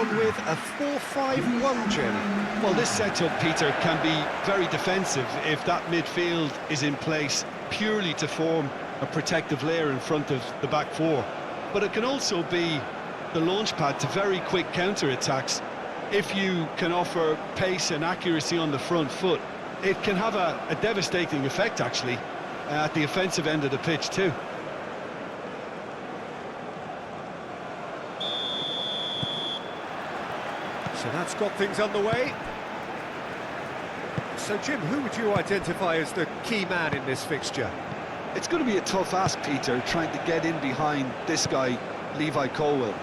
gone with a 4-5-1, Jim. Well, this setup, Peter, can be very defensive if that midfield is in place purely to form a protective layer in front of the back four. But it can also be the launch pad to very quick counter-attacks. If you can offer pace and accuracy on the front foot, it can have a devastating effect, actually, at the offensive end of the pitch, too. So that's got things underway. So, Jim, who would you identify as the key man in this fixture? It's going to be a tough ask, Peter, trying to get in behind this guy, Levi Colwill.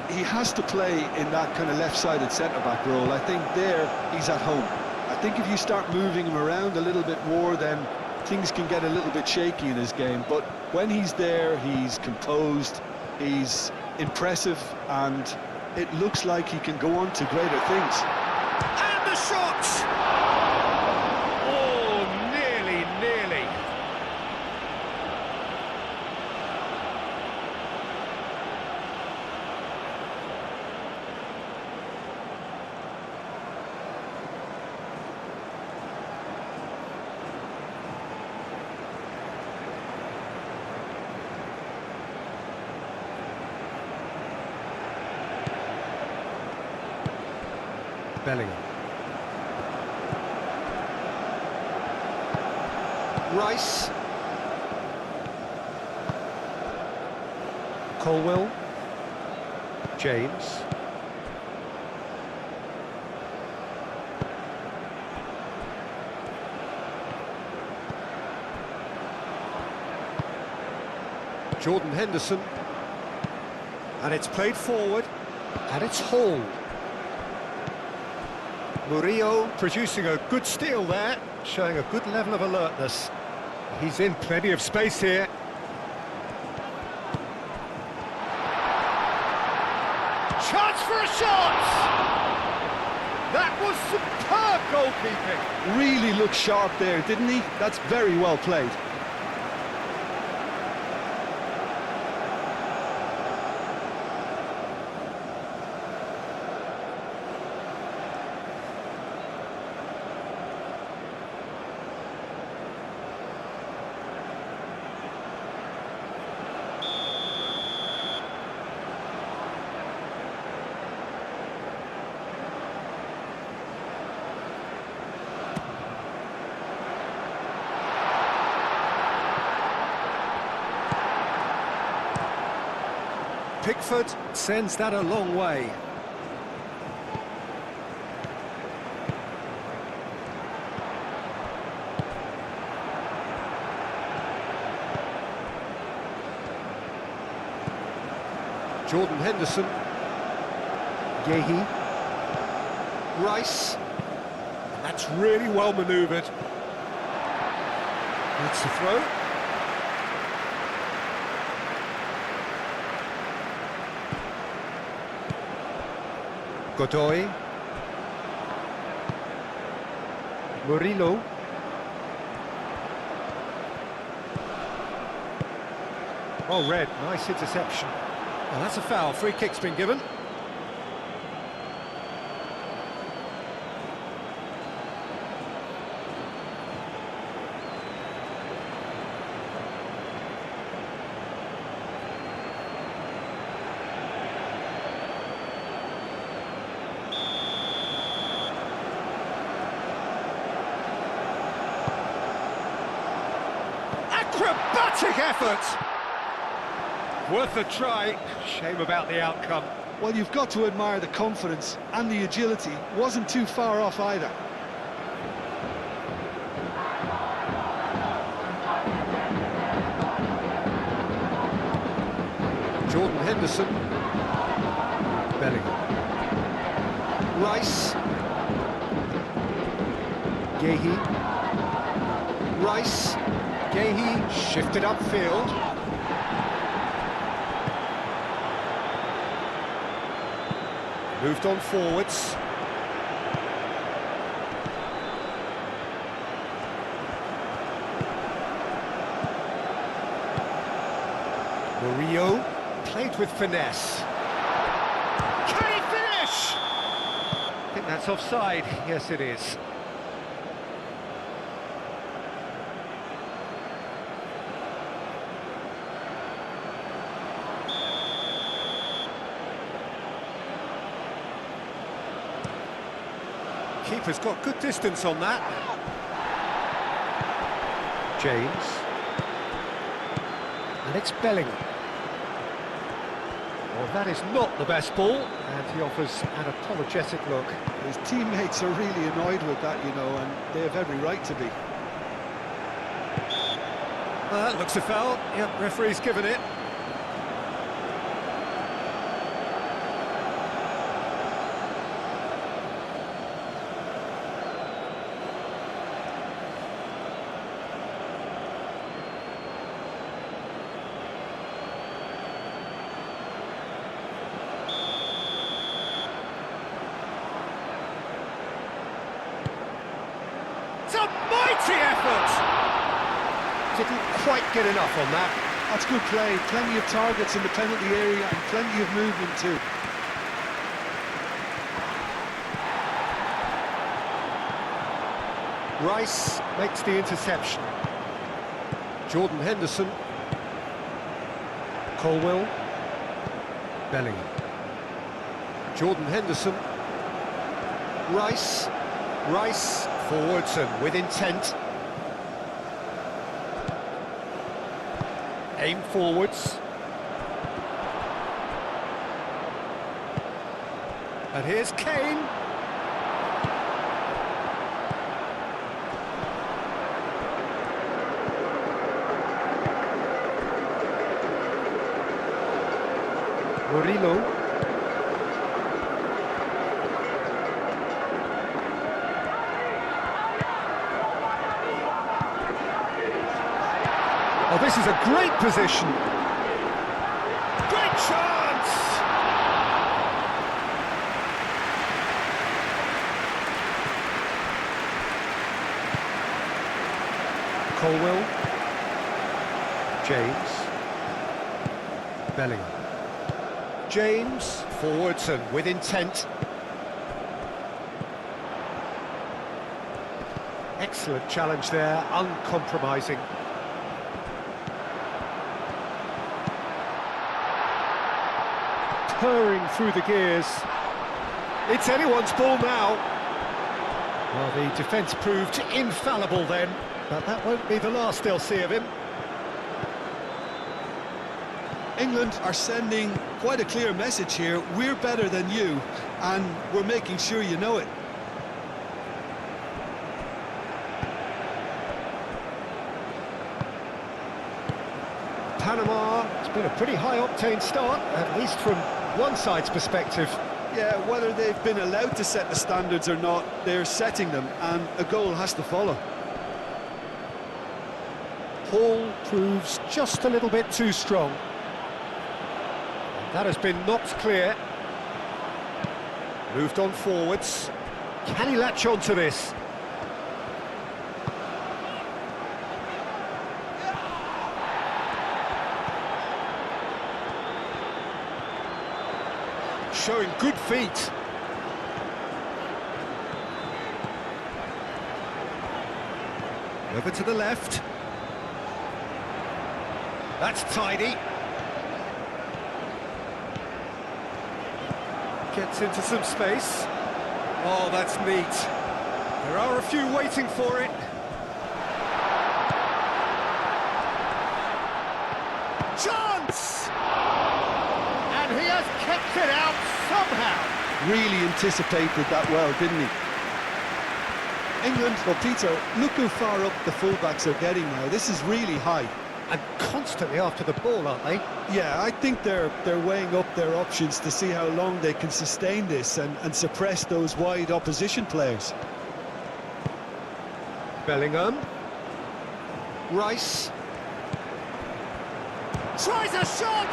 He has to play in that kind of left-sided centre-back role. I think there he's at home. I think if you start moving him around a little bit more, then things can get a little bit shaky in his game. But when he's there, he's composed, he's impressive, and it looks like he can go on to greater things. And the shot! Oh, nearly. Bellingham. Rice. Colwill. James. Jordan Henderson. And it's played forward. And it's Hall. Murillo producing a good steal there, showing a good level of alertness. He's in plenty of space here. Chance for a shot! That was superb goalkeeping. Really looked sharp there, didn't he? That's very well played. Pickford sends that a long way. Jordan Henderson. Gehi. Rice. And that's really well manoeuvred. That's the throw. Godoy. Murillo. Oh, red. Nice interception. Well, that's a foul. Free kick's been given. Acrobatic effort! Worth a try. Shame about the outcome. Well, you've got to admire the confidence and the agility. Wasn't too far off either. Jordan Henderson. Bellingham. Rice. Gehi. Rice. Gehi shifted upfield. Moved on forwards. Murillo played with finesse. Can he finish? that's offside. Yes, it is. Keeper's got good distance on that. James. And it's Bellingham. Well, that is not the best ball, and he offers an apologetic look. His teammates are really annoyed with that, you know, and they have every right to be. Well, that looks a foul. Yep, referee's given it. It's a mighty effort! Didn't quite get enough on that. That's good play. Plenty of targets in the penalty area and plenty of movement too. Rice makes the interception. Jordan Henderson. Colwell. Bellingham. Jordan Henderson. Rice. Rice forwards and with intent. Aim forwards. And here's Kane. Murillo. Oh, this is a great position. Great chance! Colwell. James. Bellingham. James, forwards and with intent. Excellent challenge there, uncompromising. Purring through the gears. It's anyone's ball now. Well, the defence proved infallible then, but that won't be the last they'll see of him. England are sending quite a clear message here. We're better than you, and we're making sure you know it. Panama, it's been a pretty high-octane start, at least from one side's perspective. Yeah, whether they've been allowed to set the standards or not, they're setting them, and a goal has to follow. Hall proves just a little bit too strong. That has been knocked clear. Moved on forwards. Can he latch on to this? Showing good feet. Over to the left. That's tidy. Gets into some space. Oh, that's neat. There are a few waiting for it. Chance! And he has kept it out somehow. Really anticipated that well, didn't he? England, well, Peter, look how far up the fullbacks are getting now. This is really high. And constantly after the ball, aren't they? Yeah, I think they're weighing up their options to see how long they can sustain this and suppress those wide opposition players. Bellingham. Rice. Tries a shot!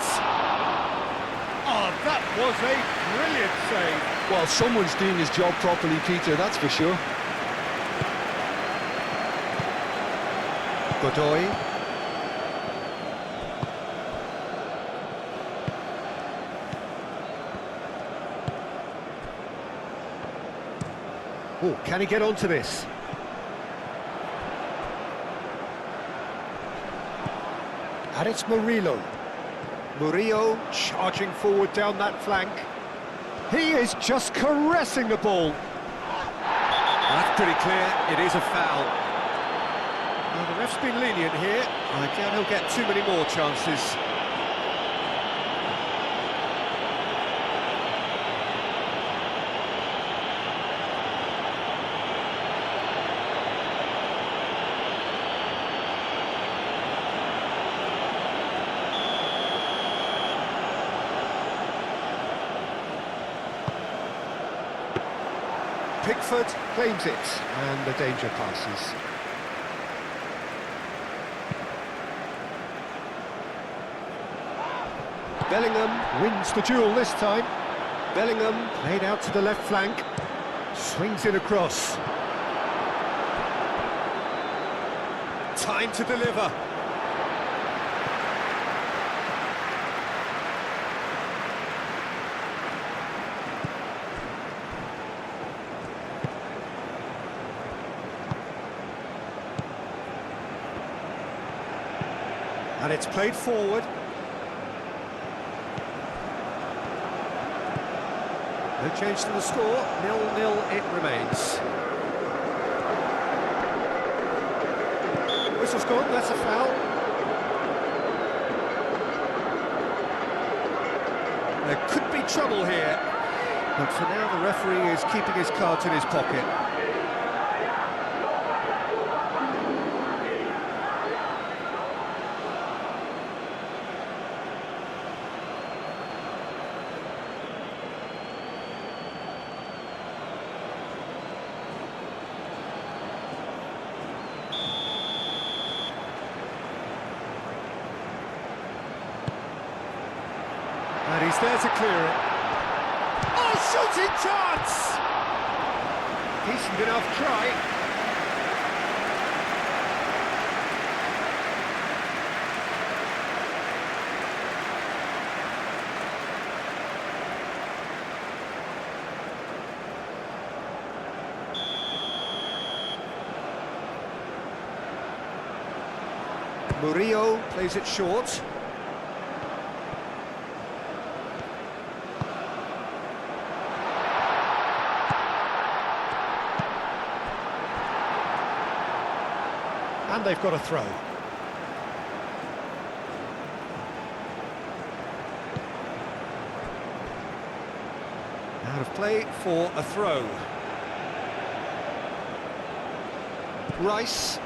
Oh, that was a brilliant save. Well, someone's doing his job properly, Peter, that's for sure. Godoy. Oh, can he get onto this? And it's Murillo. Murillo charging forward down that flank. He is just caressing the ball. That's pretty clear, it is a foul. Well, the ref's been lenient here. I doubt he'll get too many more chances. Pickford claims it, and the danger passes. Bellingham wins the duel this time. Bellingham played out to the left flank, swings it across. Time to deliver. And it's played forward. No change to the score, 0-0 it remains. Whistle's gone, that's a foul. There could be trouble here, but for now the referee is keeping his cards in his pocket. And he's there to clear it. Oh, shooting chance! Decent enough try. Murillo plays it short. And they've got a throw. Out of play for a throw. Rice.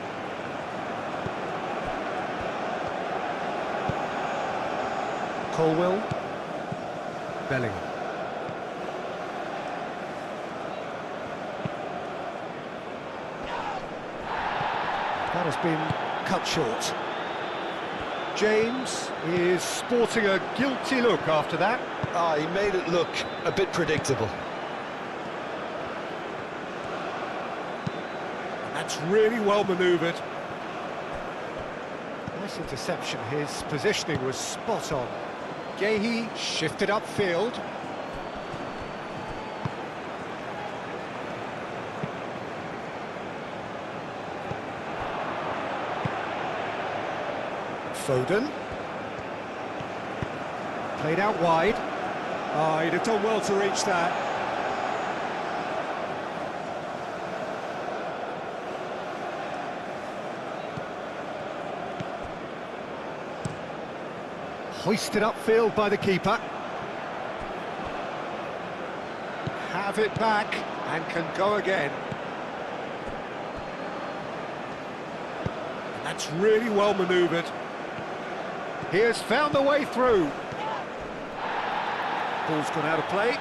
Colwell. Bellingham. That has been cut short. James is sporting a guilty look after that. He made it look a bit predictable. That's really well manoeuvred. Nice interception. His positioning was spot on. Gehi shifted upfield. Foden. Played out wide. Oh, he'd have done well to reach that. Hoisted upfield by the keeper. Have it back and can go again. That's really well manoeuvred. He has found the way through. Ball's gone out of play.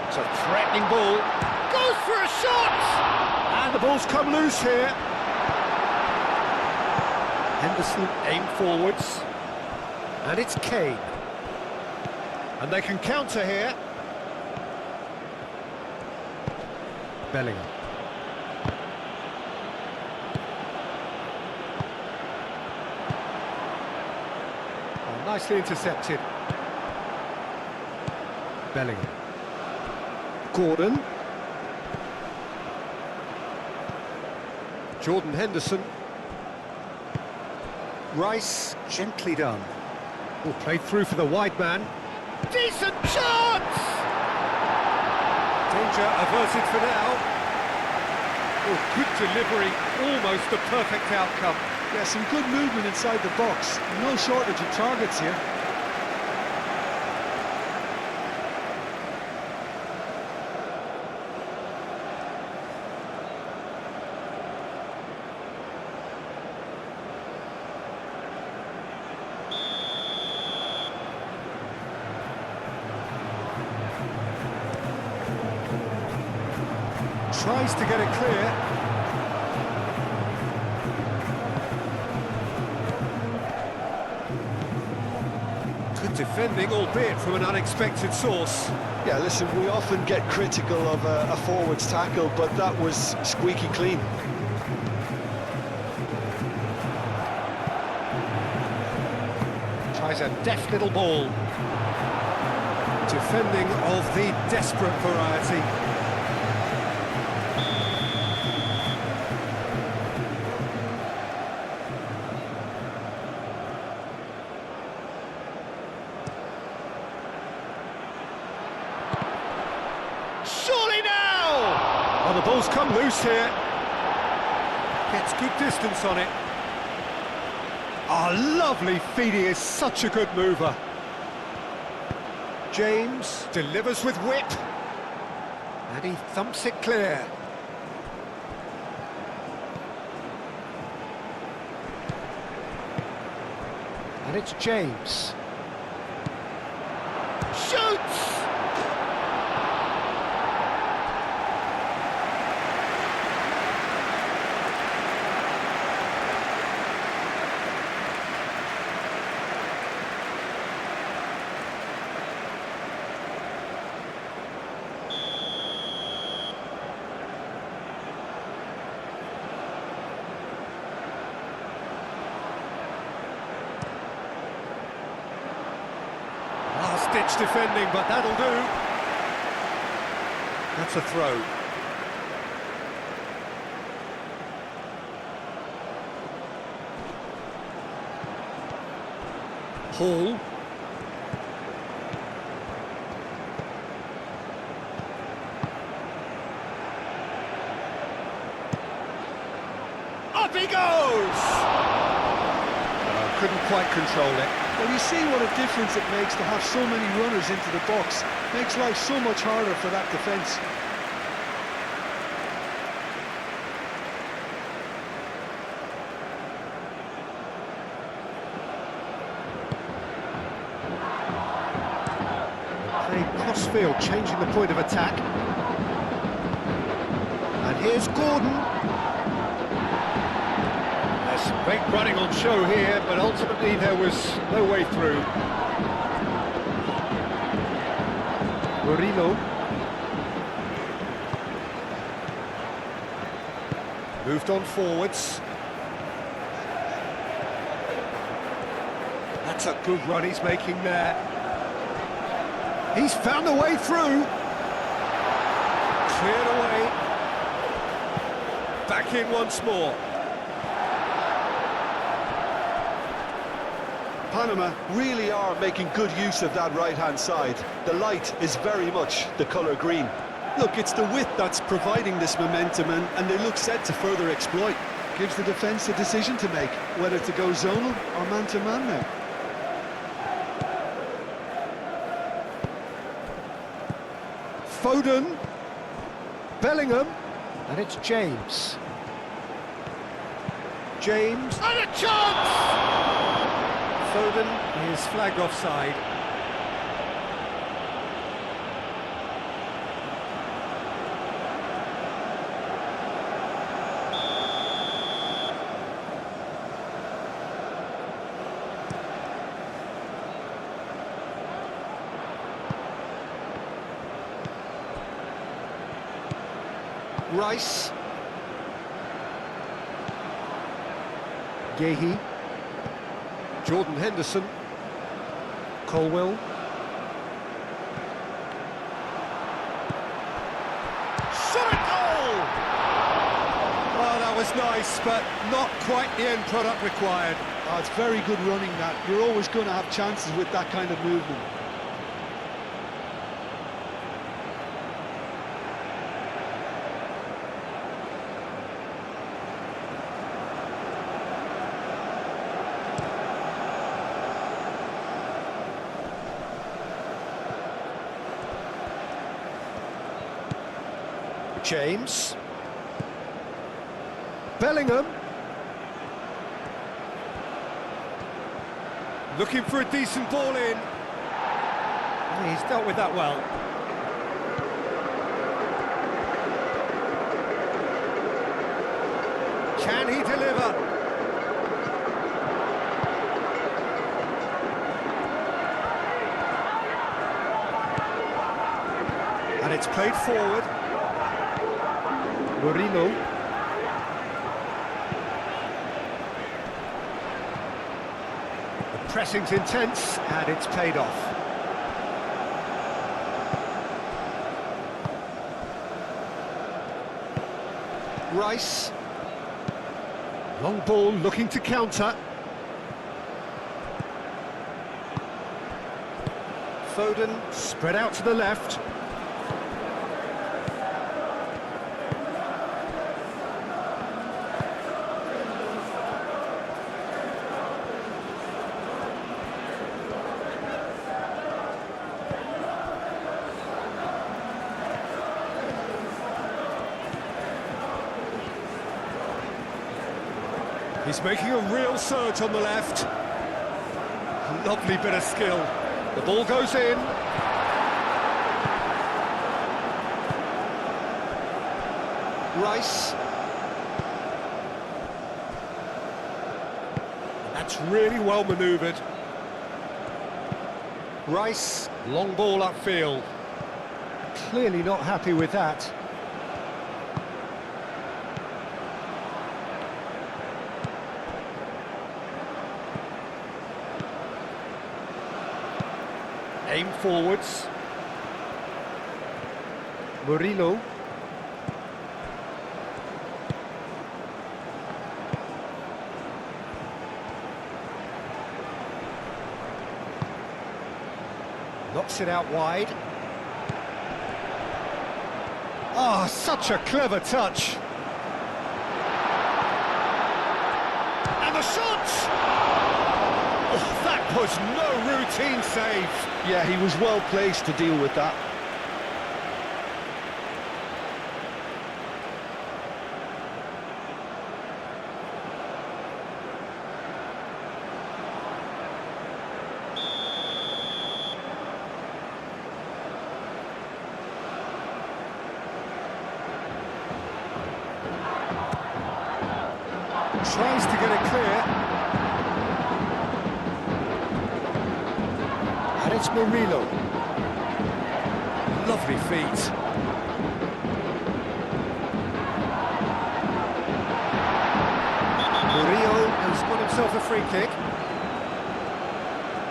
It's a threatening ball. Goes for a shot! And the ball's come loose here. Henderson aimed forwards. And it's Kane. And they can counter here. Bellingham. Nicely intercepted. Bellingham. Gordon. Jordan Henderson. Rice, gently done. Oh, played through for the wide man. Decent chance! Danger averted for now. Oh, good delivery, almost the perfect outcome. Yeah, some good movement inside the box. No shortage of targets here. Tries to get it clear. Good defending, albeit from an unexpected source. Yeah, listen, we often get critical of a forward's tackle, but that was squeaky clean. Tries a deft little ball. Defending of the desperate variety. Surely now! Oh, the ball's come loose here. Gets good distance on it. Oh, lovely feed, he is such a good mover. James delivers with whip. And he thumps it clear. And it's James. Shoots! Last-ditch defending, but that'll do. That's a throw. Hall. Up he goes! Couldn't quite control it. Well, you see what a difference it makes to have so many runners into the box. Makes life so much harder for that defence. Playing cross-field, changing the point of attack. And here's Gordon. There's some great running on show here, but ultimately there was no way through. Murillo. Moved on forwards. That's a good run he's making there. He's found a way through. Cleared away. Back in once more. Panama really are making good use of that right-hand side. The light is very much the colour green. Look, it's the width that's providing this momentum, and they look set to further exploit. Gives the defence a decision to make, whether to go zonal or man-to-man now. Foden. Bellingham. And it's James. James. And a chance! Foden is flagged offside. Rice. Gehi. Jordan Henderson. Colwill. Shot at goal! Oh, that was nice, but not quite the end product required. Oh, it's very good running that. You're always going to have chances with that kind of movement. James. Bellingham. Looking for a decent ball in. He's dealt with that well. Can he deliver? And it's played forward. Murillo. The pressing's intense, and it's paid off. Rice. Long ball looking to counter. Foden spread out to the left. He's making a real surge on the left. Lovely bit of skill. The ball goes in. Rice. That's really well manoeuvred. Rice, long ball upfield. Clearly not happy with that. Aim forwards. Murillo. Knocks it out wide. Oh, such a clever touch. And the shot! Oh, that was no routine save. Yeah, he was well placed to deal with that. Tries to get it clear. And it's Murillo. Lovely feet. Murillo has got himself a free kick.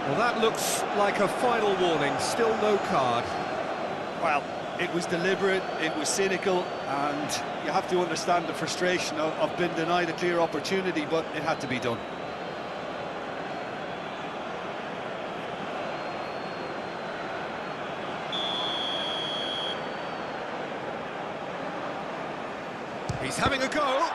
Well, that looks like a final warning. Still no card. Well, it was deliberate, it was cynical, and you have to understand the frustration of being denied a clear opportunity, but it had to be done. He's having a go.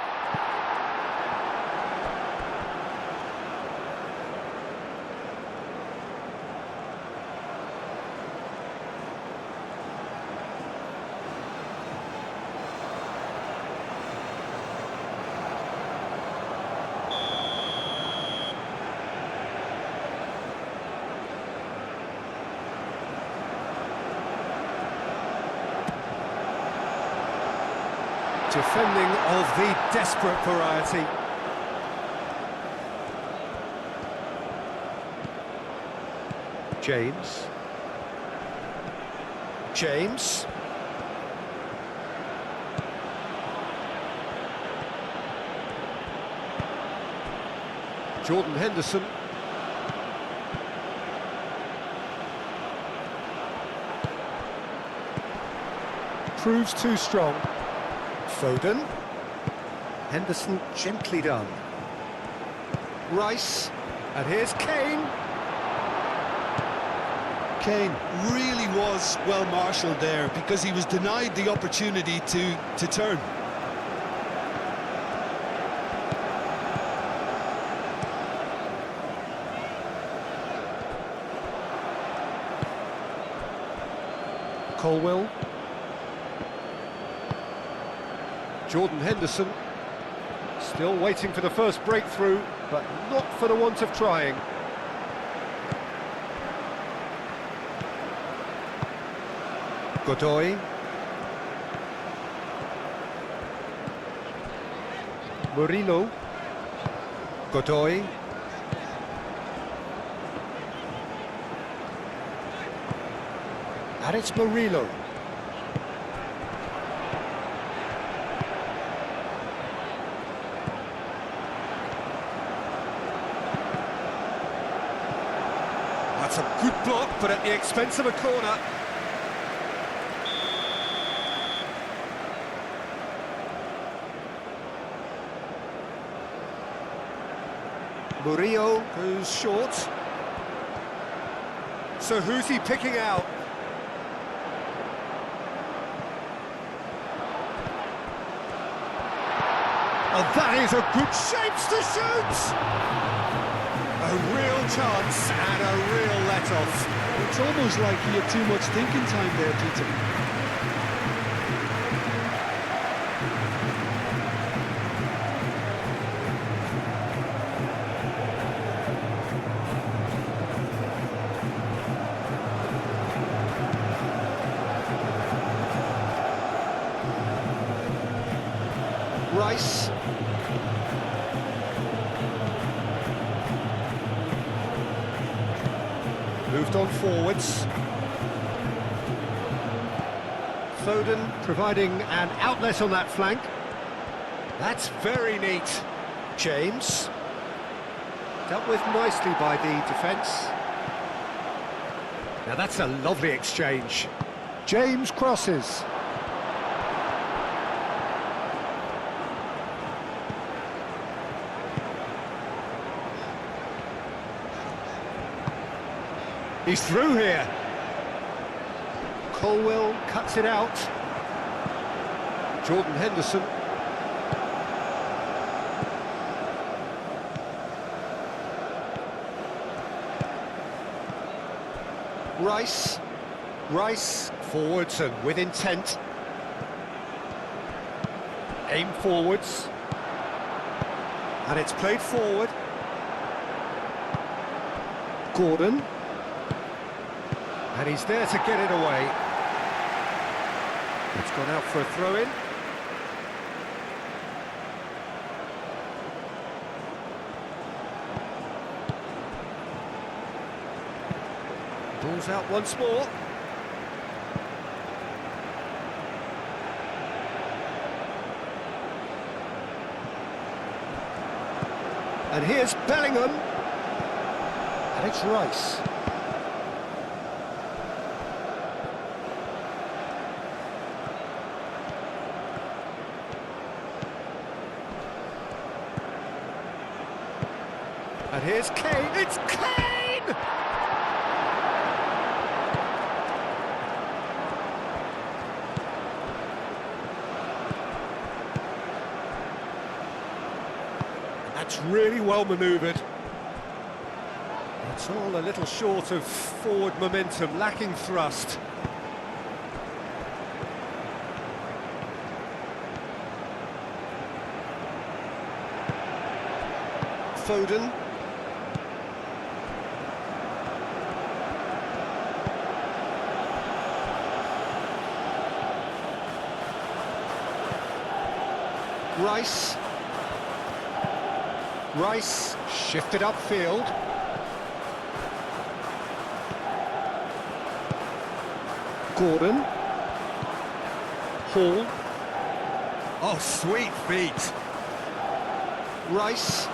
Defending of the desperate variety. James. James. Jordan Henderson. proves too strong. Foden. Henderson gently done. Rice. And here's Kane. Kane really was well marshalled there because he was denied the opportunity to turn. Colwill. Jordan Henderson. Still waiting for the first breakthrough, but not for the want of trying. Godoy. Murillo. Godoy. And it's Murillo. That's a good block, but at the expense of a corner. Murillo goes short. So who's he picking out? Oh, that is a good shapes to shoot! A real chance and a real let-off. It's almost like he had too much thinking time there, Peter. Rice. Moved on forwards. Foden providing an outlet on that flank. That's very neat. James. Dealt with nicely by the defence. Now that's a lovely exchange. James crosses. He's through here. Colwill cuts it out. Jordan Henderson. Rice. Rice forwards and with intent. Aim forwards. And it's played forward. Gordon. And he's there to get it away. It's gone out for a throw-in. Ball's out once more. And here's Bellingham. And it's Rice. And here's Kane. It's Kane! That's really well manoeuvred. It's all a little short of forward momentum, lacking thrust. Foden. Rice. Rice shifted upfield. Gordon. Hall. Oh, sweet feet. Rice.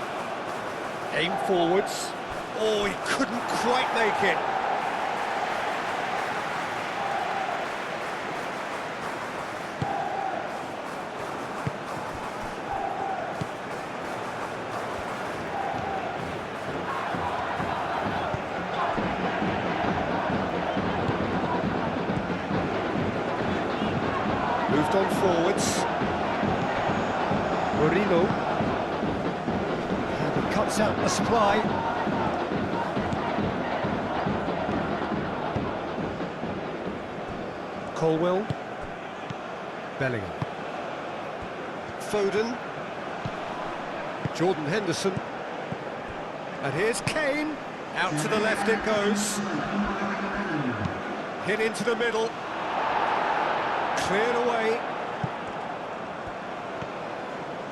Aim forwards. Oh, he couldn't quite make it. Cuts out the supply. Colwell. Bellingham. Foden. Jordan Henderson. And here's Kane. Out to the left it goes. Hit into the middle. Cleared away.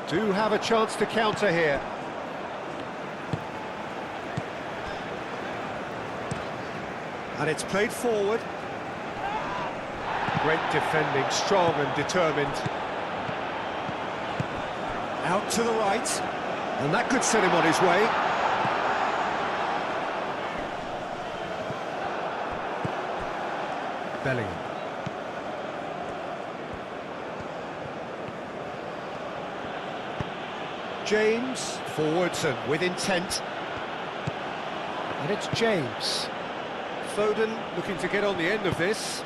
Do have a chance to counter here. And it's played forward. Great defending, strong and determined. Out to the right. And that could set him on his way. Bellingham. James, forwards and with intent. And it's James. Foden looking to get on the end of this.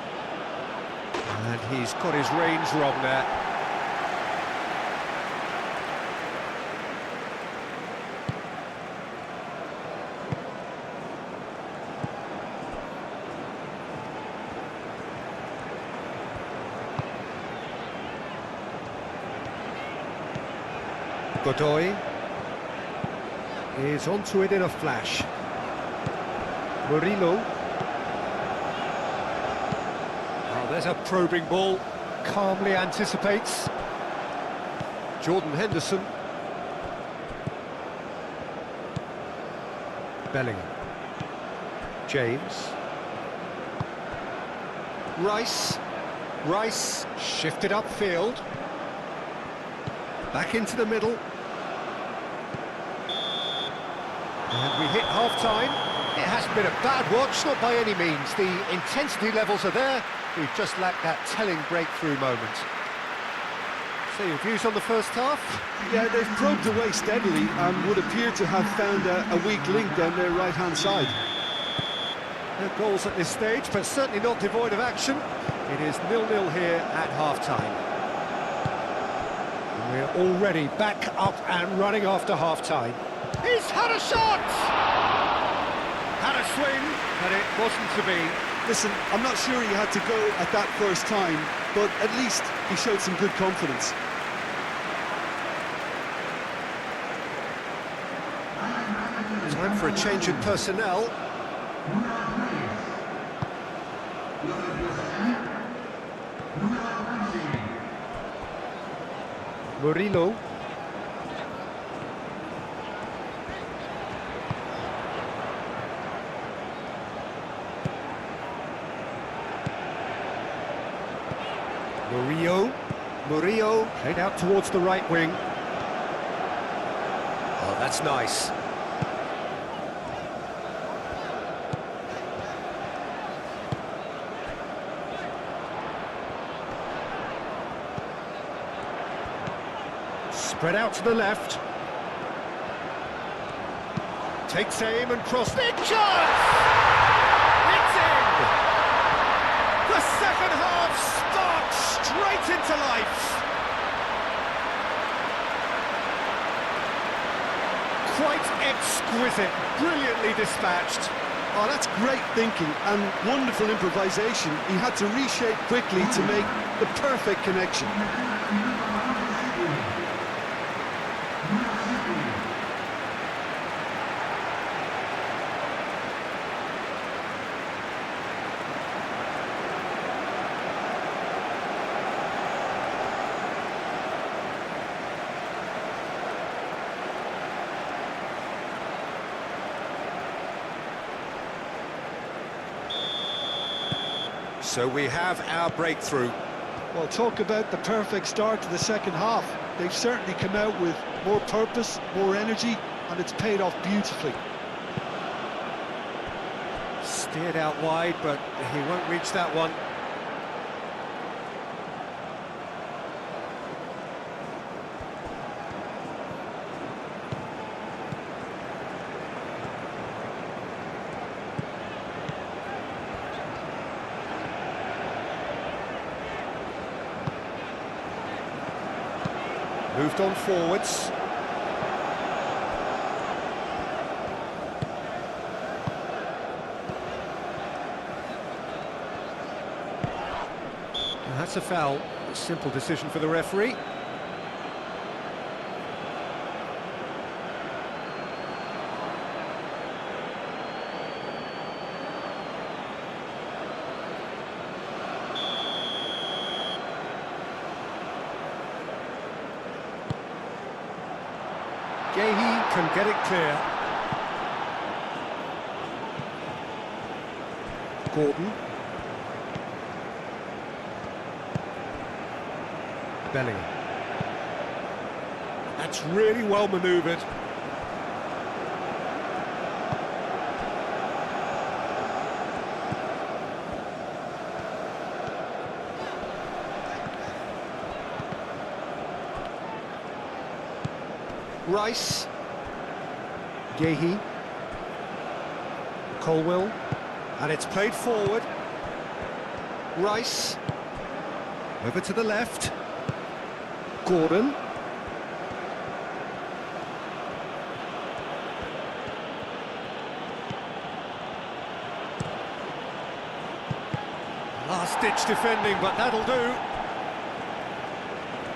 And he's got his range wrong there. Godoy is onto it in a flash. Murillo. Oh, there's a probing ball. Calmly anticipates. Jordan Henderson. Bellingham. James. Rice. Rice shifted upfield. Back into the middle. And we hit half-time. It hasn't been a bad watch, not by any means. The intensity levels are there. We've just lacked that telling breakthrough moment. So your views on the first half? Yeah, they've probed away steadily and would appear to have found a weak link down their right-hand side. No goals at this stage, but certainly not devoid of action. It is 0-0 here at half-time. We're already back up and running after half-time. He's had a shot! Had a swing, but it wasn't to be. Listen, I'm not sure he had to go at that first time, but at least he showed some good confidence. Time for a change in personnel. Murillo. Murillo played out towards the right wing. Oh, that's nice. Spread out to the left. Takes aim and cross. Big chance! It's in! The second half sparks straight into life. Quite exquisite, brilliantly dispatched. Oh, that's great thinking and wonderful improvisation. He had to reshape quickly to make the perfect connection. So we have our breakthrough. Well, talk about the perfect start to the second half. They've certainly come out with more purpose, more energy, and it's paid off beautifully. Steered out wide, but he won't reach that one. Moved on forwards. That's a foul. A simple decision for the referee. Gehi can get it clear. Gordon. Bellingham. That's really well manoeuvred. Rice. Gehi. Colwill. And it's played forward. Rice. Over to the left. Gordon. Last-ditch defending, but that'll do.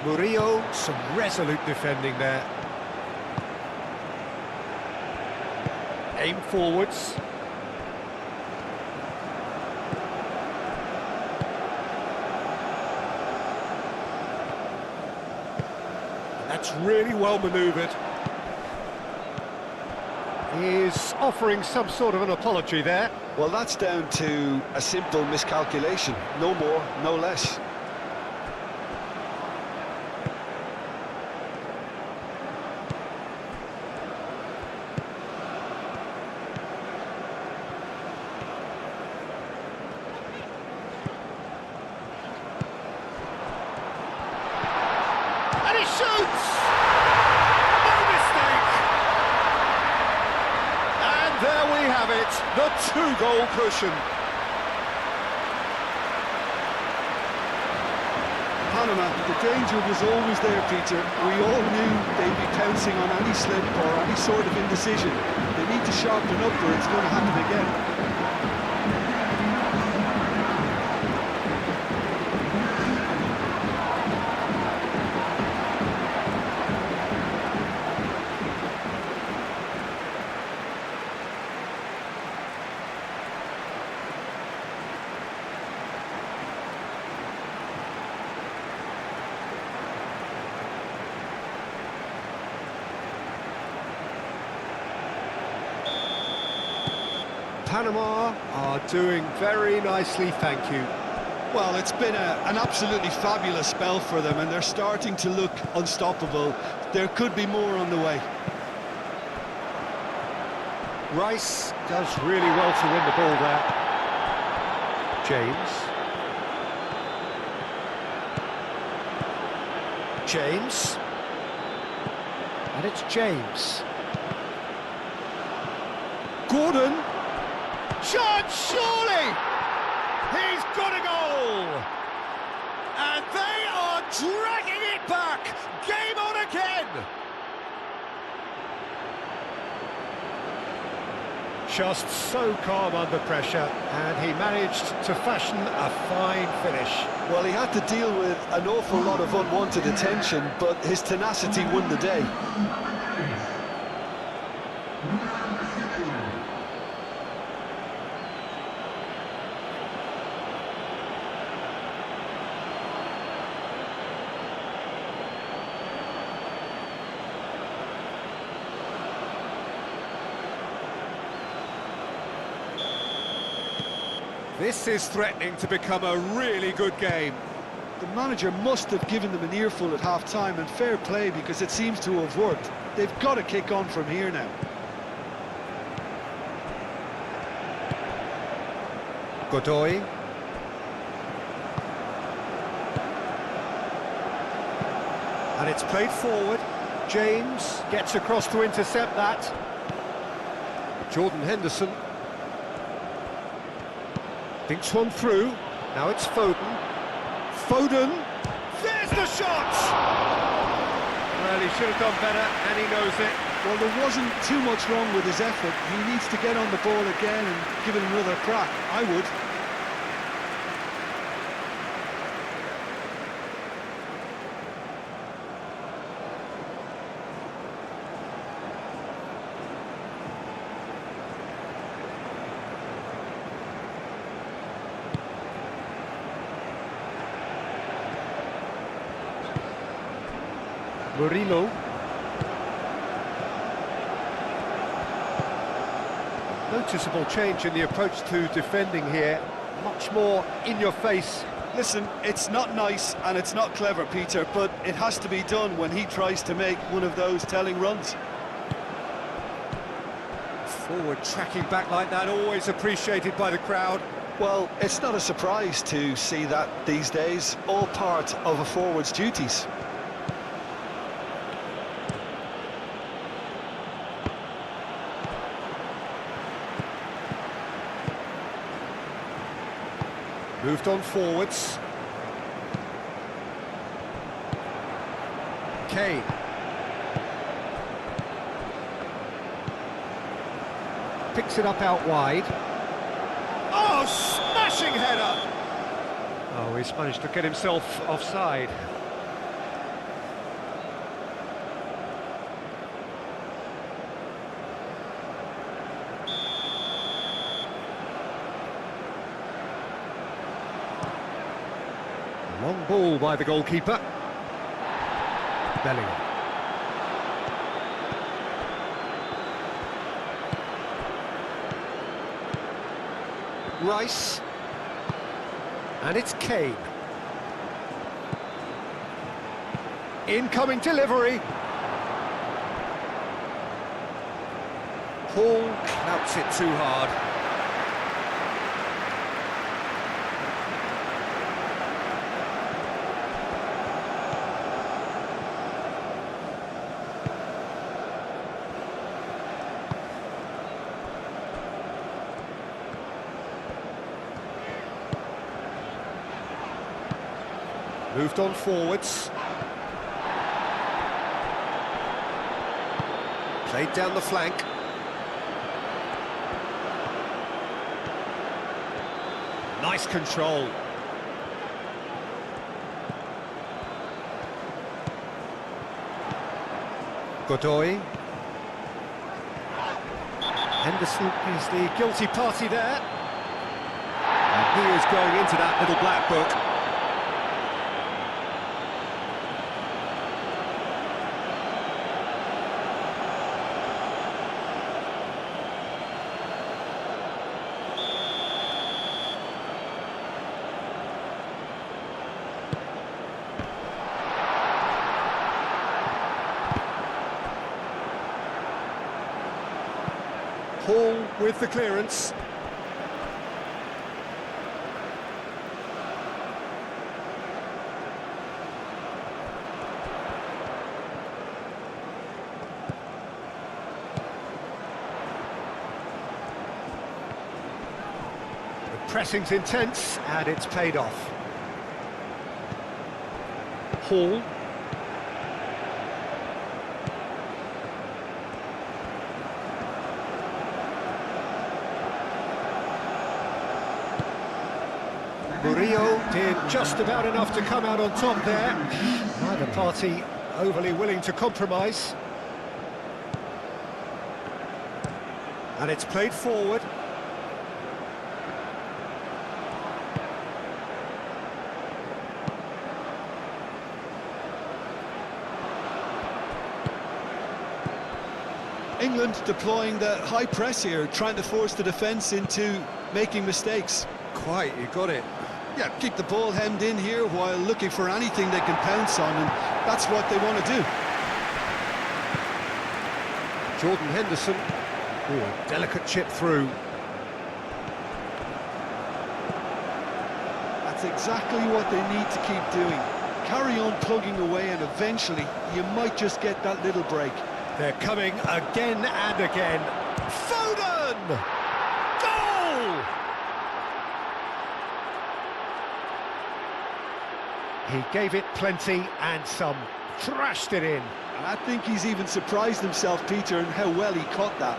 Murillo, some resolute defending there. Aim forwards. That's really well manoeuvred. He's offering some sort of an apology there. Well, that's down to a simple miscalculation. No more, no less. And he shoots! No mistake! And there we have it, the two-goal cushion. Panama, the danger was always there, Peter. We all knew they'd be pouncing on any slip or any sort of indecision. They need to sharpen up or it's going to happen again. Panama are doing very nicely, thank you. Well, it's been an absolutely fabulous spell for them and they're starting to look unstoppable. There could be more on the way. Rice does really well to win the ball there. James. And it's James. Gordon. Chance, surely! He's got a goal! And they are dragging it back! Game on again! Just so calm under pressure, and he managed to fashion a fine finish. Well, he had to deal with an awful lot of unwanted attention, but his tenacity won the day. This is threatening to become a really good game. The manager must have given them an earful at half-time, and fair play because it seems to have worked. They've got to kick on from here now. Godoy. And it's played forward. James gets across to intercept that. Jordan Henderson. Thinks one through. Now it's Foden. Foden. There's the shot! Well, he should have done better, and he knows it. Well, there wasn't too much wrong with his effort. He needs to get on the ball again and give it another crack. I would. Murillo. Noticeable change in the approach to defending here. Much more in your face. Listen, it's not nice and it's not clever, Peter, but it has to be done when he tries to make one of those telling runs. Forward tracking back like that, always appreciated by the crowd. Well, it's not a surprise to see that these days, all part of a forward's duties. Moved on forwards. Kane. Picks it up out wide. Oh, smashing header! Oh, he's managed to get himself offside. Long ball by the goalkeeper. Bellingham. Rice. And it's Kane. Incoming delivery. Hall clouts it too hard. Moved on forwards. Played down the flank. Nice control. Godoy. Henderson is the guilty party there. And he is going into that little black book. Hall with the clearance. The pressing's intense and it's paid off. Hall. Murillo did just about enough to come out on top there. Neither party overly willing to compromise. And it's played forward. England deploying the high press here, trying to force the defence into making mistakes. Quite, you got it. Yeah, keep the ball hemmed in here while looking for anything they can pounce on, and that's what they want to do. Jordan Henderson. Oh, delicate chip through. That's exactly what they need to keep doing. Carry on plugging away and eventually you might just get that little break. They're coming again and again. Foden! Goal! He gave it plenty and some. Thrashed it in. And I think he's even surprised himself, Peter, in how well he caught that.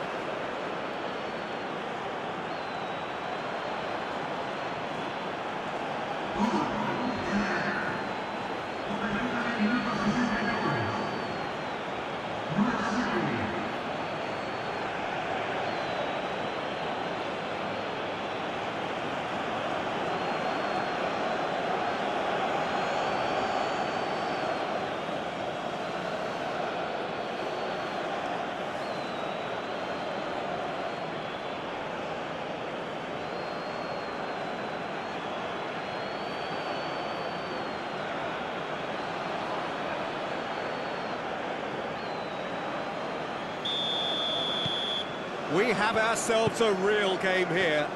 We have ourselves a real game here.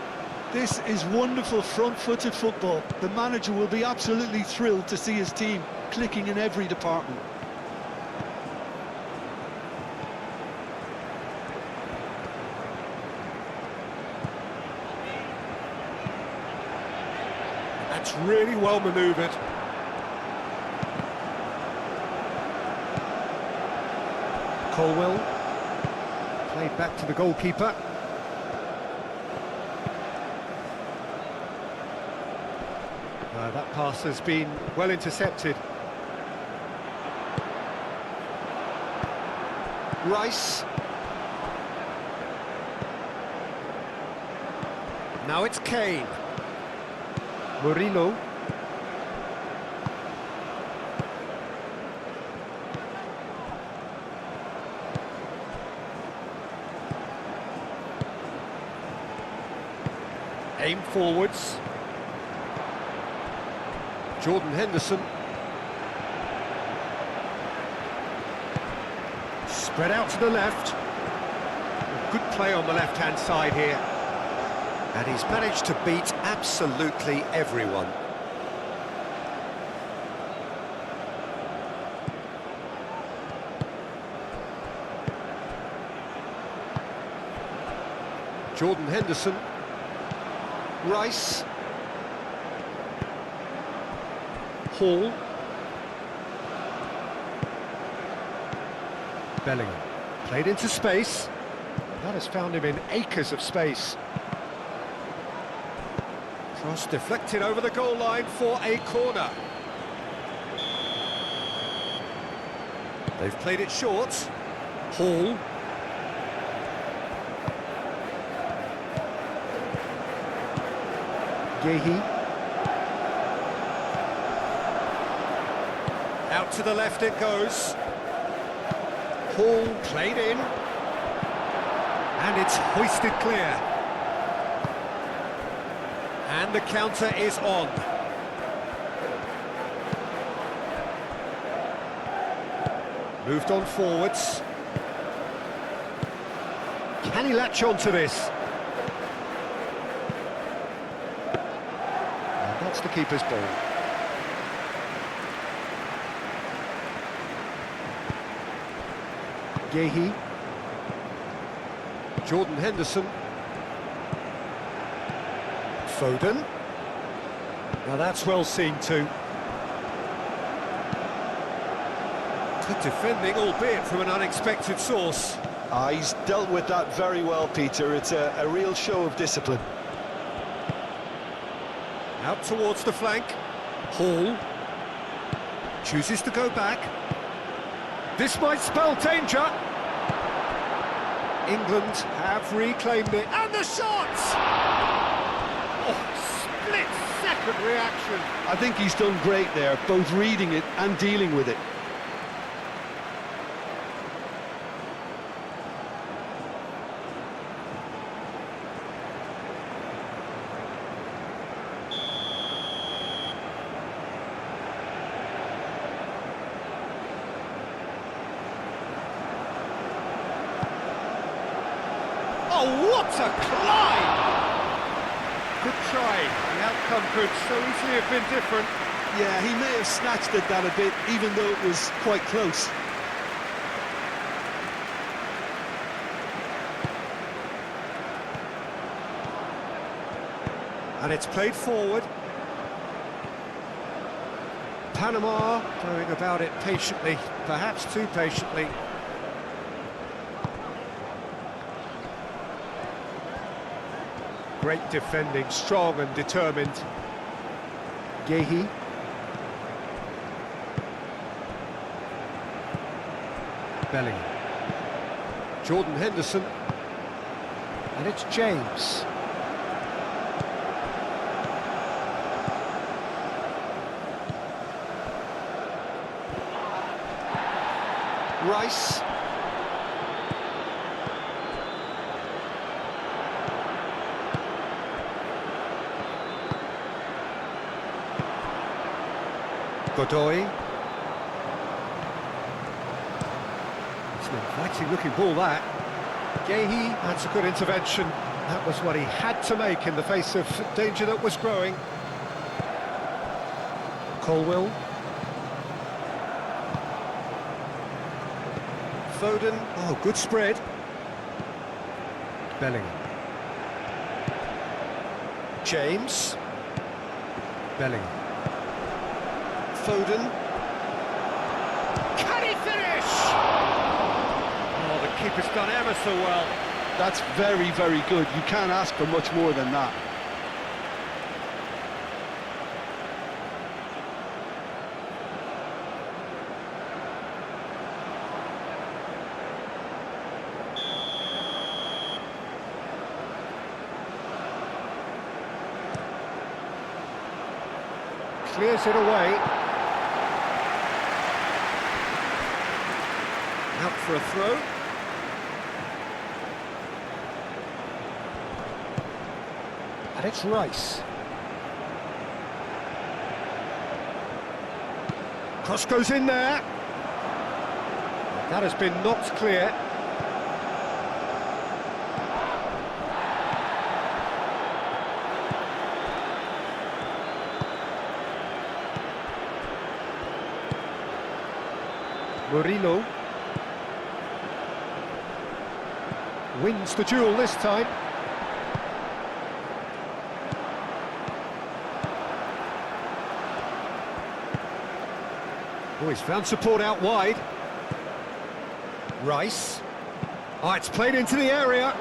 This is wonderful front-footed football. The manager will be absolutely thrilled to see his team clicking in every department. That's really well manoeuvred. Colwell. Played back to the goalkeeper. That pass has been well intercepted. Rice. Now it's Kane. Murillo. Aim forwards. Jordan Henderson. Spread out to the left. Good play on the left-hand side here. And he's managed to beat absolutely everyone. Jordan Henderson. Rice. Hall. Bellingham. Played into space. That has found him in acres of space. Cross deflected over the goal line for a corner. They've played it short. Hall. Gehi. Out to the left it goes. Hall played in. And it's hoisted clear. And the counter is on. Moved on forwards. Can he latch on to this? And that's the keeper's ball. Gehi. Jordan Henderson. Foden. Now that's well seen too. Good defending, albeit from an unexpected source. He's dealt with that very well, Peter. It's a real show of discipline. Out towards the flank. Hall. Chooses to go back. This might spell danger. England have reclaimed it. And the shots! Oh, split-second reaction. I think he's done great there, both reading it and dealing with it. Oh, what a climb! Good try. The outcome could so easily have been different. Yeah, he may have snatched at that a bit, even though it was quite close. And it's played forward. Panama going about it patiently, perhaps too patiently. Great defending, strong and determined. Gehi. Bellingham. Jordan Henderson. And it's James. Rice. Godoy. It's an inviting looking ball, that. Gehi, that's a good intervention. That was what he had to make in the face of danger that was growing. Colwill. Foden. Oh, good spread. Bellingham. James. Bellingham. Foden. Can he finish? Oh, the keeper's done ever so well. That's very, very good. You can't ask for much more than that. Clears it away. Out for a throw. And it's Rice. Cross goes in there. That has been knocked clear. Murillo wins the duel this time. Oh, he's found support out wide. Rice. Oh, it's played into the area.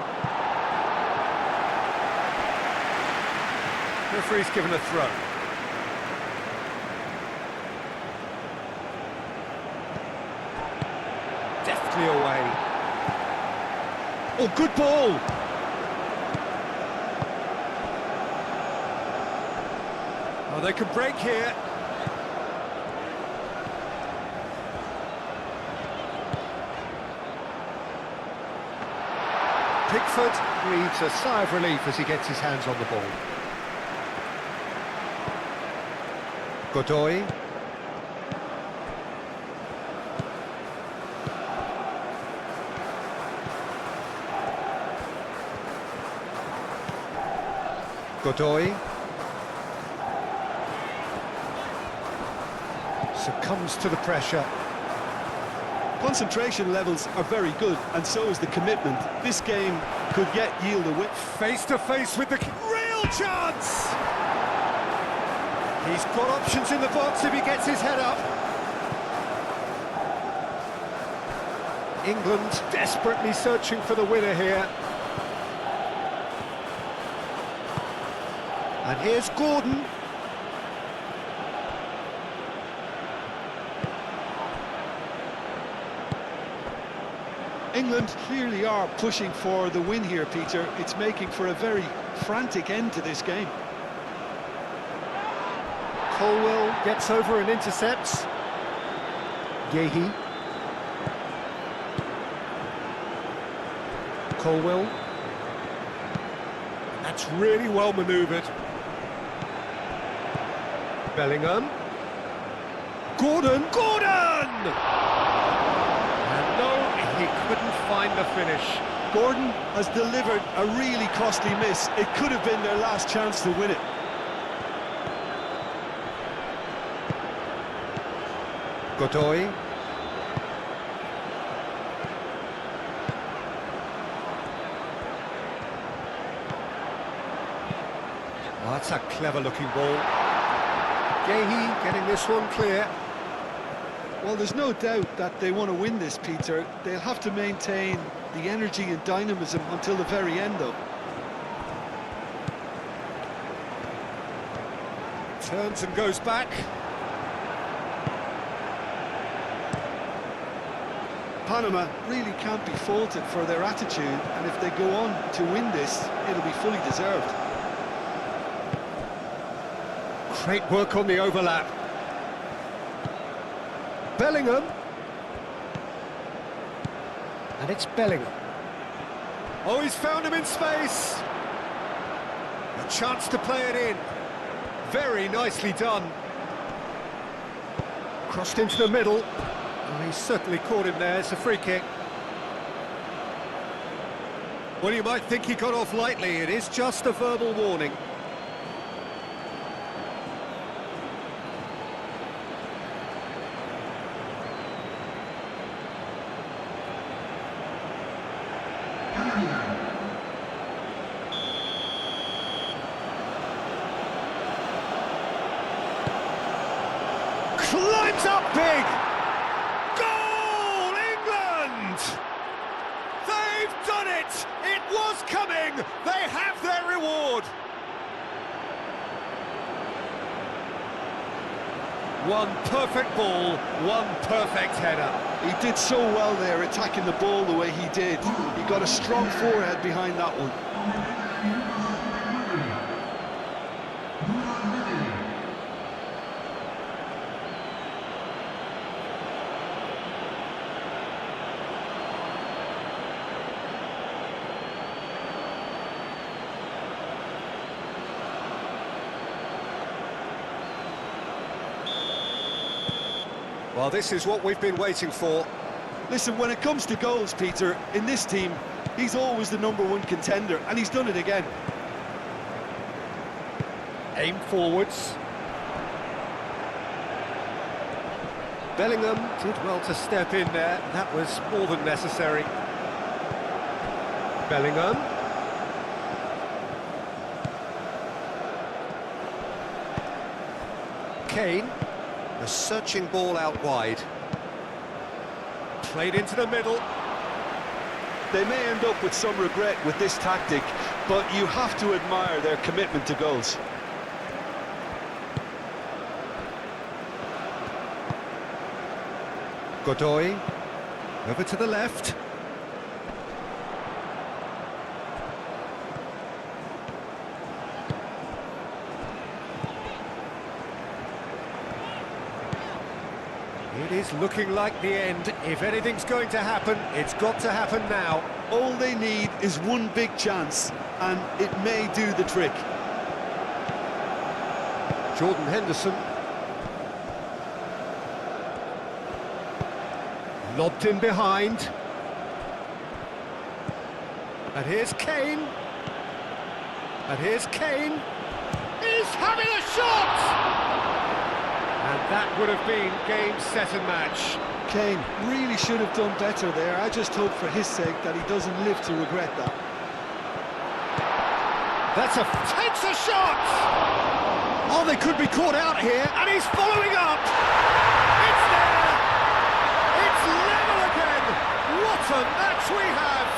Referee's given a throw. Deftly away. Oh, good ball! Oh, they can break here. Pickford breathes a sigh of relief as he gets his hands on the ball. Godoy. Godoy succumbs to the pressure. Concentration levels are very good, and so is the commitment. This game could yet yield a win. Face to face with the real chance! He's got options in the box if he gets his head up. England desperately searching for the winner here. And here's Gordon. England clearly are pushing for the win here, Peter. It's making for a very frantic end to this game. Colwill gets over and intercepts. Gehi. Colwill. That's really well manoeuvred. Bellingham. Gordon! Gordon! And no, he couldn't find the finish. Gordon has delivered a really costly miss. It could have been their last chance to win it. Godoy. Oh, that's a clever-looking ball. Gehi getting this one clear. Well, there's no doubt that they want to win this, Peter. They'll have to maintain the energy and dynamism until the very end, though. Turns and goes back. Panama really can't be faulted for their attitude, and if they go on to win this, it'll be fully deserved. Great work on the overlap. Bellingham. And it's Bellingham. Oh, he's found him in space. A chance to play it in. Very nicely done. Crossed into the middle. Oh, he's certainly caught him there. It's a free kick. Well, you might think he got off lightly. It is just a verbal warning. Climbs up big! Goal, England! They've done it! It was coming! They have their reward! One perfect ball, one perfect header. He did so well there, attacking the ball the way he did. He got a strong forehead behind that one. Well, this is what we've been waiting for. Listen, when it comes to goals, Peter, in this team, he's always the #1 contender, and he's done it again. Aim forwards. Bellingham did well to step in there. That was more than necessary. Bellingham. Kane. A searching ball out wide. Played into the middle. They may end up with some regret with this tactic, but you have to admire their commitment to goals. Godoy. Over to the left. It is looking like the end. If anything's going to happen, it's got to happen now. All they need is one big chance, and it may do the trick. Jordan Henderson. Lobbed in behind. And here's Kane. And here's Kane. He's having a shot! And that would have been game, set and match. Kane really should have done better there. I just hope for his sake that he doesn't live to regret that. Takes a shot! Oh, they could be caught out here, and he's following up! It's there! It's level again! What a match we have!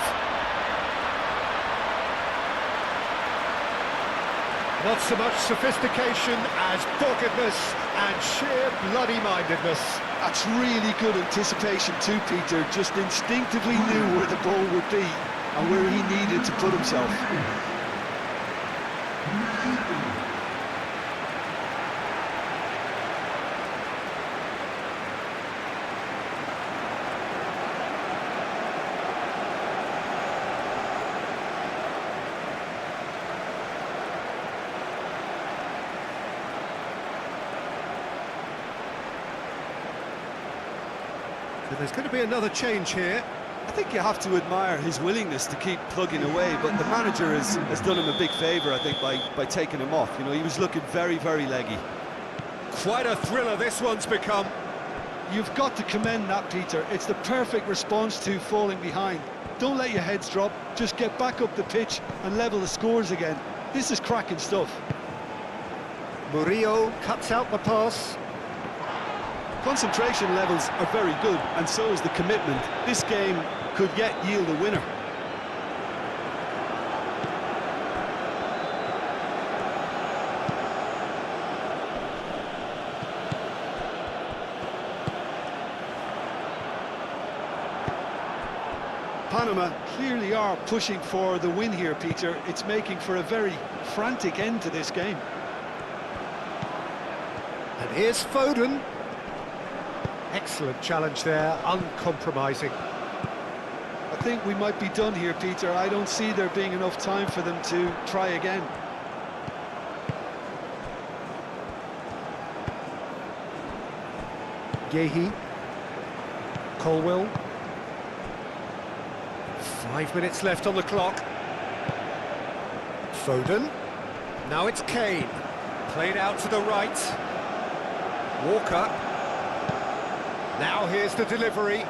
Not so much sophistication as doggedness and sheer bloody-mindedness. That's really good anticipation too, Peter. Just instinctively knew where the ball would be and where he needed to put himself. So there's going to be another change here. I think you have to admire his willingness to keep plugging away, but the manager has done him a big favour, I think, by taking him off. You know, he was looking very, very leggy. Quite a thriller this one's become. You've got to commend that, Peter. It's the perfect response to falling behind. Don't let your heads drop, just get back up the pitch and level the scores again. This is cracking stuff. Murillo cuts out the pass. Concentration levels are very good, and so is the commitment. This game could yet yield a winner. Panama clearly are pushing for the win here, Peter. It's making for a very frantic end to this game. And here's Foden. Excellent challenge there, uncompromising. I think we might be done here, Peter. I don't see there being enough time for them to try again. Yehi. Colwell. 5 minutes left on the clock. Foden. Now it's Kane. Played out to the right. Walker. Now here's the delivery.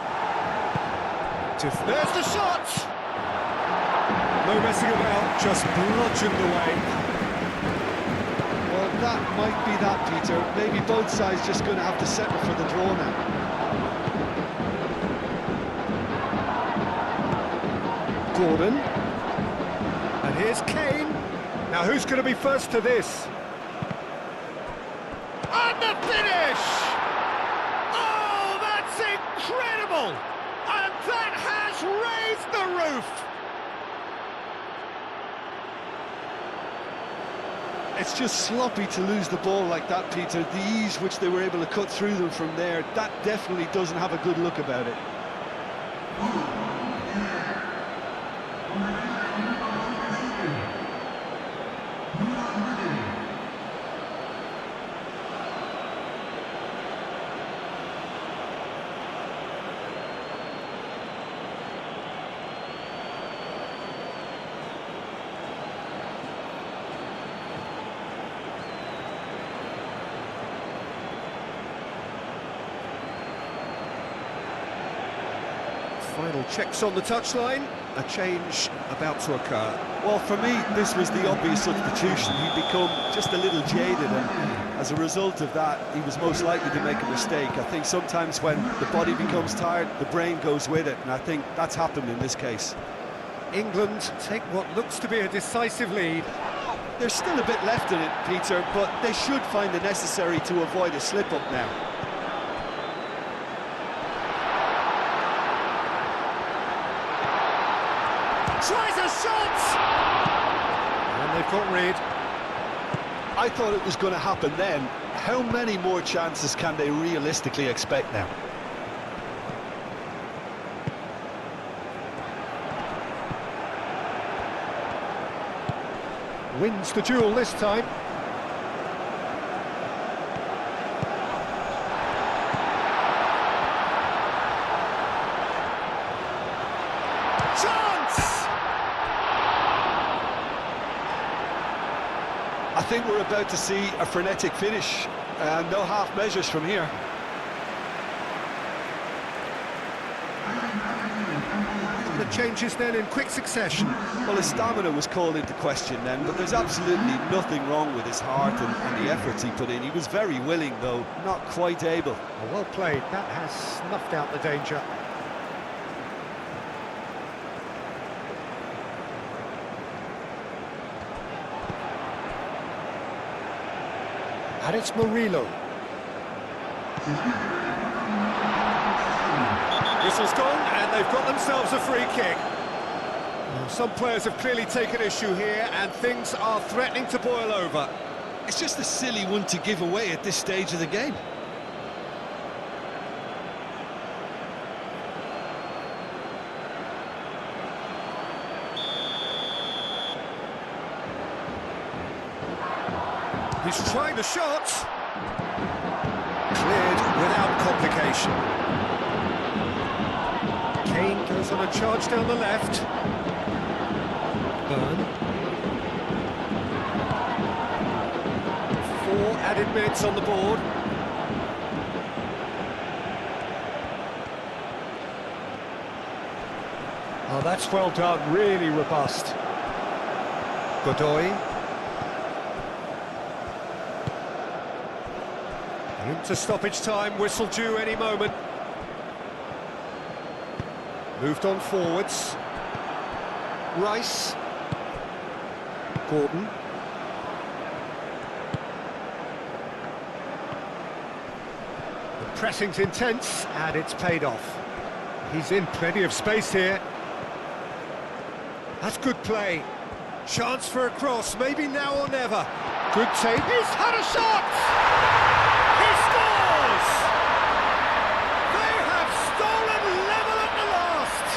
There's the shot! No messing about, just bludgeoned away. Well, that might be that, Peter. Maybe both sides just going to have to settle for the draw now. Gordon. And here's Kane. Now who's going to be first to this? And the finish! Oh, that's incredible! And that has raised the roof! It's just sloppy to lose the ball like that, Peter. The ease which they were able to cut through them from there, that definitely doesn't have a good look about it. Final checks on the touchline. A change about to occur. Well, for me, this was the obvious substitution. He'd become just a little jaded, and as a result of that, he was most likely to make a mistake. I think sometimes when the body becomes tired, the brain goes with it, and I think that's happened in this case. England take what looks to be a decisive lead. There's still a bit left in it, Peter, but they should find it necessary to avoid a slip-up now. Tries a shot! And they've got rid. I thought it was going to happen then. How many more chances can they realistically expect now? Wins the duel this time. I think we're about to see a frenetic finish, and no half measures from here. The changes then in quick succession. Well, his stamina was called into question then, but there's absolutely nothing wrong with his heart and the efforts he put in. He was very willing, though, not quite able. Well played, that has snuffed out the danger. And it's Murillo. Whistle's gone, and they've got themselves a free kick. Well, some players have clearly taken issue here, and things are threatening to boil over. It's just a silly one to give away at this stage of the game. He's trying the shot. Cleared without complication. Kane goes on a charge down the left. Burn. 4 added minutes on the board. Oh, that's well done, really robust. Godoy. Into stoppage time, whistle due any moment. Moved on forwards. Rice. Gordon. The pressing's intense, and it's paid off. He's in plenty of space here. That's good play. Chance for a cross, maybe now or never. Good take. He's had a shot! He scores! They have stolen level at the last!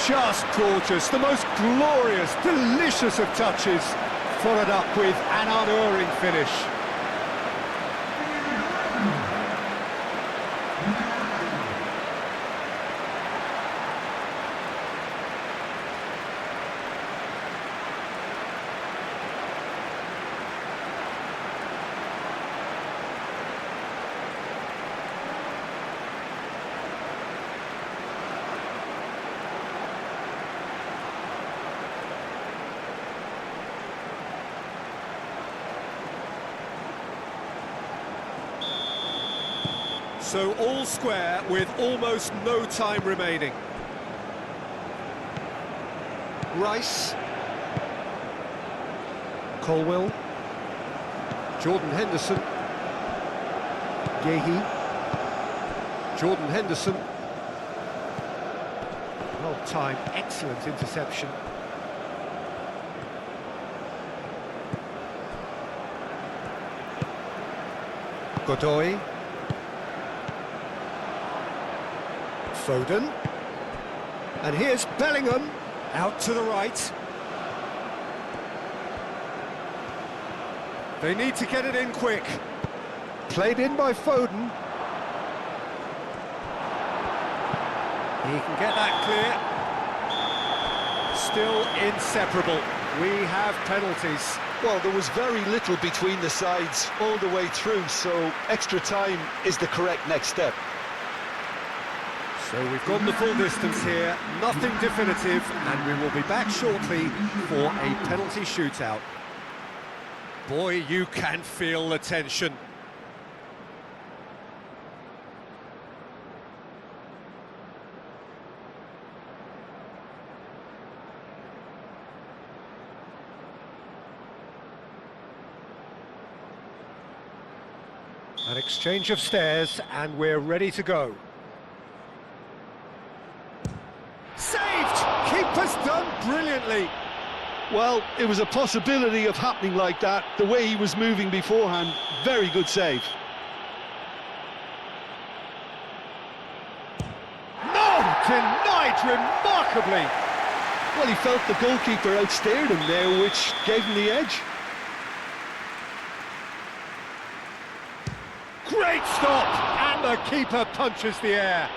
Just gorgeous, the most glorious, delicious of touches, followed up with an unerring finish. So all square with almost no time remaining. Rice. Colwell. Jordan Henderson. Gehi. Jordan Henderson. Well timed, excellent interception. Godoy. Foden. And here's Bellingham. Out to the right. They need to get it in quick. Played in by Foden. He can get that clear. Still inseparable. We have penalties. Well, there was very little between the sides all the way through, so extra time is the correct next step. So we've gone the full distance here, nothing definitive, and we will be back shortly for a penalty shootout. Boy, you can feel the tension. An exchange of stares, and we're ready to go. Saved! Keeper's done brilliantly. Well, it was a possibility of happening like that. The way he was moving beforehand, very good save. No! Denied remarkably. Well, he felt the goalkeeper outstared him there, which gave him the edge. Great stop! And the keeper punches the air.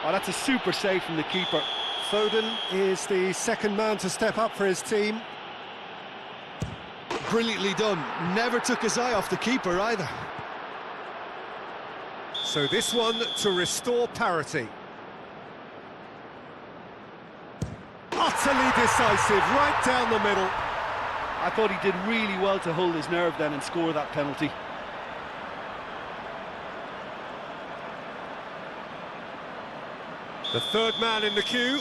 Oh, that's a super save from the keeper. Foden is the second man to step up for his team. Brilliantly done. Never took his eye off the keeper either. So this one to restore parity. Utterly decisive, right down the middle. I thought he did really well to hold his nerve then and score that penalty. The third man in the queue.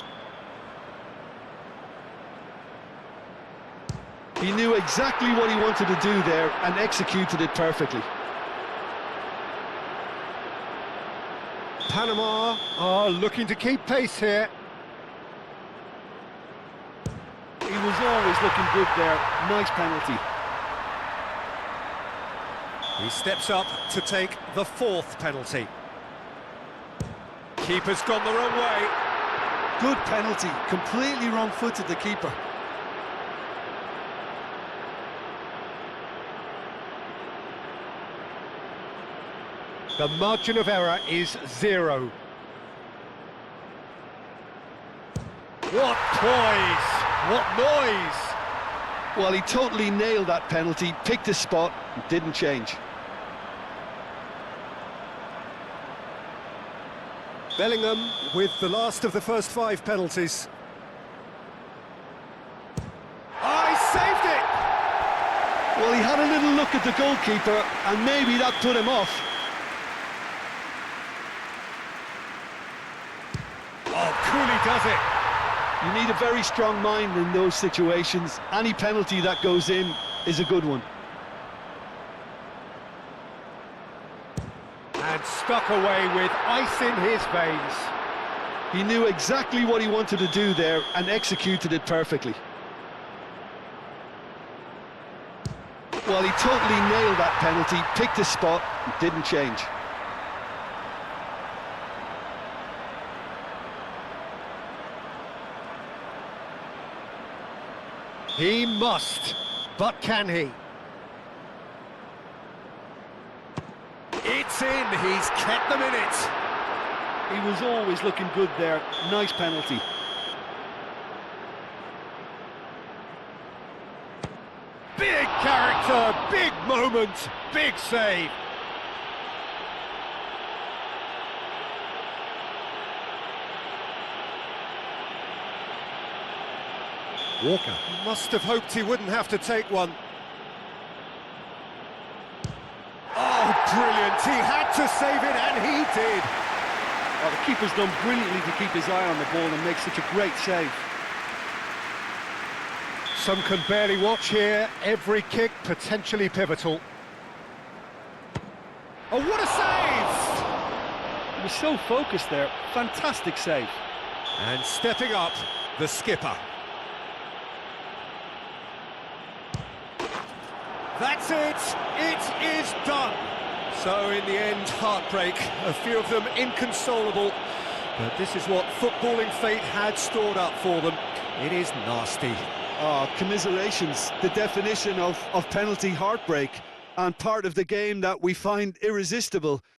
He knew exactly what he wanted to do there and executed it perfectly. Panama are looking to keep pace here. He was always looking good there. Nice penalty. He steps up to take the fourth penalty. Keeper's gone the wrong way. Good penalty. Completely wrong-footed the keeper. The margin of error is 0. What poise! What noise! Well, he totally nailed that penalty, picked his spot, didn't change. Bellingham with the last of the first 5 penalties. Oh, he saved it! Well, he had a little look at the goalkeeper, and maybe that put him off. Oh, Cooley does it. You need a very strong mind in those situations. Any penalty that goes in is a good one. And stuck away with ice in his veins. He knew exactly what he wanted to do there and executed it perfectly. Well, he totally nailed that penalty, picked his spot, didn't change. He must, but can he? It's in, he's kept them in it. He was always looking good there. Nice penalty. Big character, big moment, big save. Walker must have hoped he wouldn't have to take one. Oh, brilliant, he had to save it, and he did. Oh, the keeper's done brilliantly to keep his eye on the ball and make such a great save. Some can barely watch here. Every kick potentially pivotal. Oh, what a save! He was so focused there. Fantastic save. And stepping up, the skipper. That's it! It is done! So, in the end, heartbreak. A few of them inconsolable. But this is what footballing fate had stored up for them. It is nasty. Oh, commiserations. The definition of penalty heartbreak. And part of the game that we find irresistible.